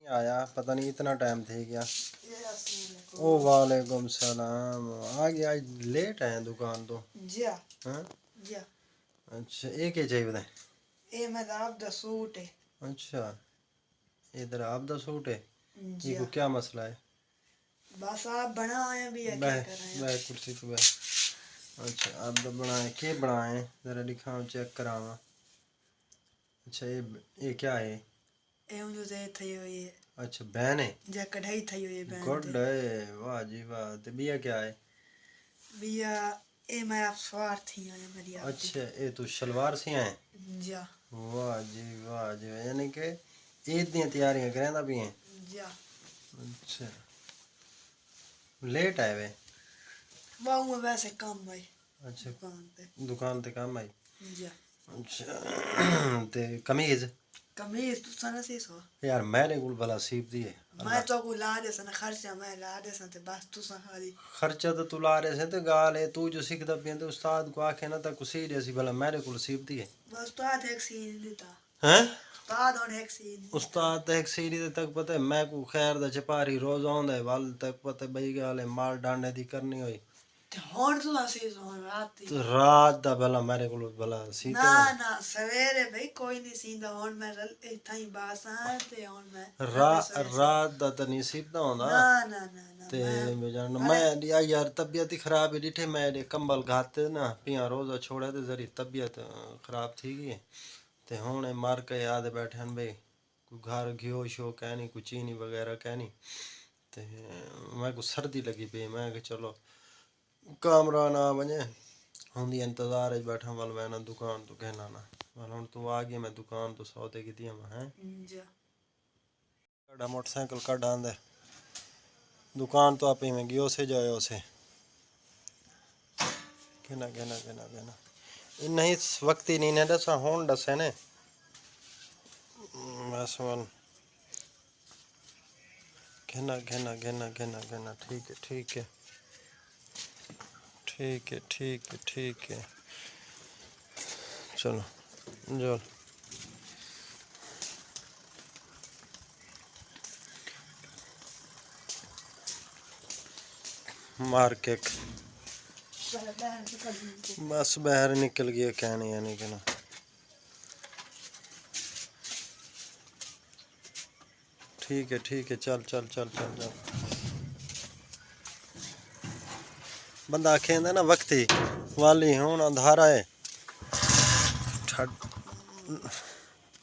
आया पता नहीं इतना टाइम थे गया। ओ वालेकुम सलाम। आ गया आज लेट है दुकान तो। जी हाँ जी। अच्छा एक ही चाहिए बताए। ये मेरा आप दा सूट है। अच्छा इधर आप दा सूट है। ये जी को क्या मसला है। बस आप बनाए भी है क्या बह कर रहे हैं। बह कुर्सी पे बह। अच्छा आप तो बनाए के बनाए ज़रा दिखाओ चेक करावा। अच्छा ये क्या है। ये उन जो थई हुई है। अच्छा बहन है। जे कढ़ाई थई हुई है बहन गुड ते। है वाह जी वाह। तो बिया क्या है। बिया ये मैं आप सवार थी है मेरी आप दी। अच्छा ये तो शलवार से आए। जी वाह जी वाह जी यानी कि ईद दी तैयारियां करेंदा भी हैं। जी अच्छा लेट आए वे। वाह वैसे काम भाई अच्छा दुकान ते काम आई। पे। जी अच्छा ते कमीज कमीज तू सन से सो। यार मैंने गुल भला सीप दी है मैं अल्लाह। तो को ला दे सन खर्चा मैं ला दे सन ते बस तू सन खाली। खर्चा तो तू ला रहे से तो गाल है तू जो सीखता पिया तो उस्ताद को आखे ना तक सीरियस भला मेरे को सीप दी है। बस तो आज एक सीन देता। हैं उस्ताद और एक सीन देता। उस्ताद एक सीरी तक पता है मैं को खैर दा चपारी रोज आंदा है वाल तक पता बई गाल है माल डांडे दी करनी होई। ते होन तू सी सो रात तो रात दा भला मेरे को भला सीते ना भला ना सवेरे भाई कोई नहीं सींदा हुन मैं इत्था ही बास आ ते हुन मैं रात दा तो नहीं सीता होंदा। ना ना ना ना ते मैं जान अरे मैं दिया यार तबीयत ही खराब है डिठे मैं दे कंबल घाते ना पिया रोजा छोड़ा ते जरी तबीयत खराब थी गई। ते हुन मार के याद बैठे हैं भाई कोई घर घियो शो कहनी कोई चीनी वगैरह कहनी। ते मैं को सर्दी लगी पई मैं कि चलो कामरा ना वने हुंदी इंतजार च बैठा वाल मैं ना दुकान तो कहना ना वाल हुन तू आ गई मैं दुकान तो सौदे की दिया मैं हैं। जा कड़ा मोटरसाइकिल कड़ा आंदे दुकान तो आप ही में गियो से जायो से कहना कहना कहना कहना इन नहीं वक्त ही नहीं ने दसा होन दसे ने बस वन कहना कहना कहना कहना कहना ठीक है ठीक है ठीक है ठीक है ठीक है चलो जो मार के बस बाहर निकल गया कहने यानी कि ना ठीक है चल चल चल चल चल बंदा आखे ना वक्त ही वाली हूँ अंधारा है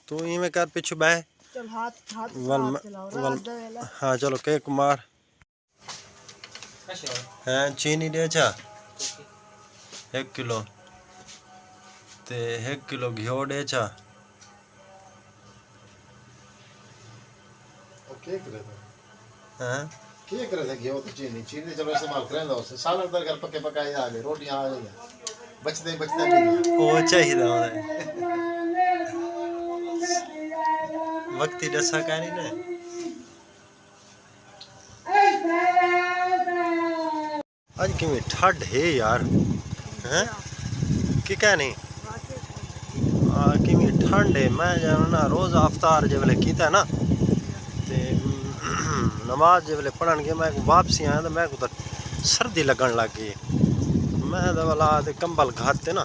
तू इवें कर पिछू बह चल हाथ हाथ वल चलाओ वल रात दा वेला हाँ चलो के कुमार हैं चीनी दे चा 1 किलो ते 1 किलो घियो दे चा हैं क्या करे थे घियो तो चीनी चीनी चलो इस्तेमाल करें दो से साल अंदर घर पके पकाए आ गए रोटियां आ गई बचते बचते भी वो चाहिए वक्ती दसा कहनी ने आज कि ठंड है यार हैं कि कहनी कि ठंड है मैं जाना ना रोज़ अफ्तार जो वेले कीता ना ते नमाज जो वेले पढ़न गया मैं वापसी आया तो मैं को सर्दी लगन लग गई मैं तो वाला कंबल घाते ना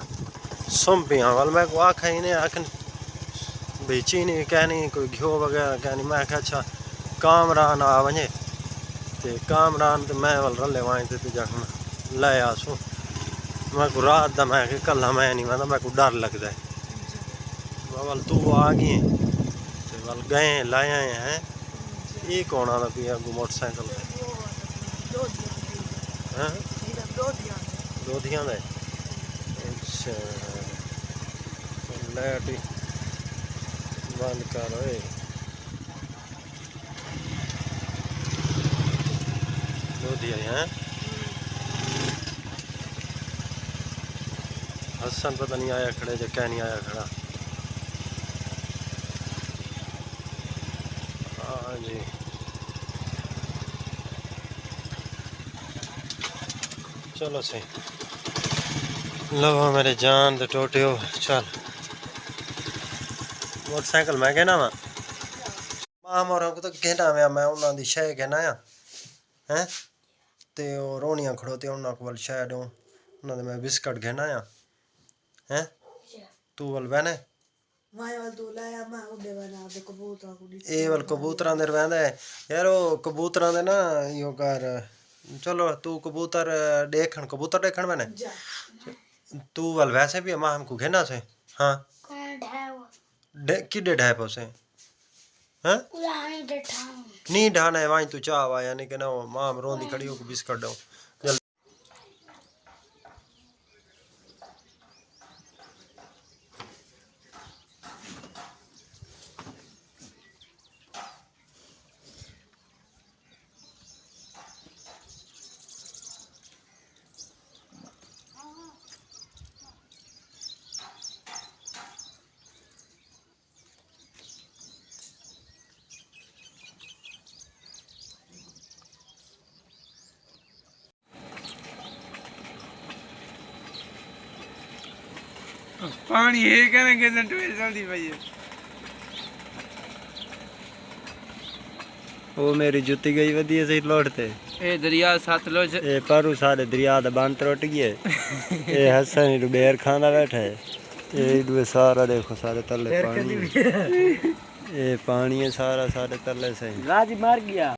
सुम पिया वाल मैं को आखा ही नहीं आखन भाई चीनी कहनी कोई घियो वगैरह कहनी मैं आख्या अच्छा कामरान आ वने ते कामरान तो मैं वाल रले वाई ते जाकर ले आसू मैं को रात दा मैं कल्ला मैं नहीं मैं को डर लगता है वाल तू आ गई ते वाल गए लाए आए हैं ये कौन आदा पिया गो मोटरसाइकिल हैं दोधियां दे अच्छा लाइट बंद कर ओए दोधिया हैं हसन पता नहीं आया खड़े जो क्या नहीं आया खड़ा हाँ जी चलो सही लो मेरे जान तो टोटे हो चल मोटरसाइकिल मैं कहना वा ਮਾਂ ਮੋਰਾਂ ਕੋ ਤਾਂ ਕਹਿਣਾ ਮੈਂ ਉਹਨਾਂ ਦੀ ਸ਼ੈ ਕਹਿਣਾ ਆ ਹੈ ਤੇ ਉਹ ਰੋਣੀਆਂ ਖੜੋਤੇ ਉਹਨਾਂ ਕੋਲ ਸ਼ੈ ਦੋ ਉਹਨਾਂ ਦੇ ਮੈਂ ਬਿਸਕਟ ਕਹਿਣਾ ਆ ਹੈ ਤੂੰ ਵੱਲ ਬਹਿਣਾ ਮੈਂ ਵਾਲ ਤੂੰ ਲਾਇਆ ਮੈਂ ਉਹਦੇ ਬਣਾ ਦੇ ਕਬੂਤਰਾਂ ਕੁੜੀ ਇਹ ਵੱਲ ਕਬੂਤਰਾਂ ਦੇ ਰਹਿੰਦਾ ਹੈ ਯਾਰ ਉਹ ਕਬੂਤਰਾਂ ਦੇ ਨਾ ਇਹੋ ਕਰ ਚਲੋ ਤੂੰ ਕਬੂਤਰ ਦੇਖਣ ਮੈंने जा तू वाल वैसे भी अम्मा हमको घेना से हाँ किडे ढाई पे से हाँ नहीं ढाना है वहीं तू चाह आया नहीं कि ना मां रोंदी खड़ी हो बिस्कुट दो पानी ये कहने के जल्दी भाई वो मेरी जुत्ती गई वधिया से लौटते ये दरिया सतलुज ये परू सारे दरिया दा बंद टुट गए ये हसन डुबेर खाना बैठा है ये डुबे सारा देखो सारे तले पानी ये पानी है सारा सारे तले से राज मार गया।